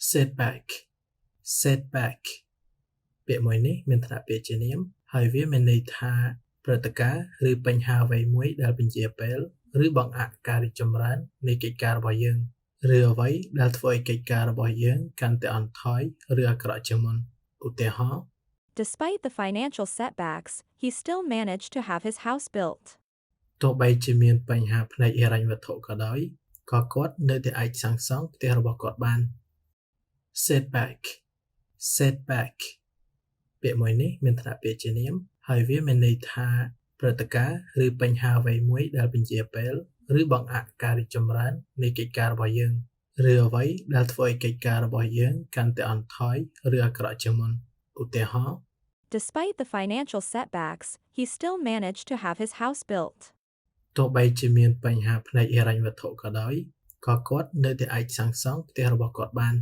Setback Setback ពាក្យមួយនេះមានថ្នាក់ពាក្យជានាមហើយវាមានន័យថាព្រឹត្តិការណ៍ឬបញ្ហាអ្វីមួយដែលបញ្ជាពេលឬបង្អាក់ការរីកចម្រើននៃកិច្ចការរបស់យើងឬអ្វីដែលធ្វើឲ្យកិច្ចការរបស់យើងកាន់តែអន់ថយឬអាក្រក់ជាងមុនឧទាហរណ៍ Despite the financial setbacks, he still managed to have his house built. ទោះបីជាមានបញ្ហាផ្នែកហិរញ្ញវត្ថុក៏ដោយក៏គាត់នៅតែអាចសាងសង់ផ្ទះរបស់គាត់បាន Setback Setback ពាក្យមួយនេះមានថ្នាក់ពាក្យជានាមហើយវាមានន័យថាព្រឹត្តិការណ៍ឬបញ្ហាអ្វីមួយដែលបញ្ជាពេលឬបង្អាក់ការរីកចម្រើននៃកិច្ចការរបស់យើងឬអ្វីដែលធ្វើឲ្យកិច្ចការរបស់យើងកាន់តែអន់ថយឬអាក្រក់ជាងមុនឧទាហរណ៍ Despite the financial setbacks, he still managed to have his house built. ទោះបីជាមានបញ្ហាផ្នែកហិរញ្ញវត្ថុក៏ដោយក៏គាត់នៅតែអាចសាងសង់ផ្ទះរបស់គាត់បាន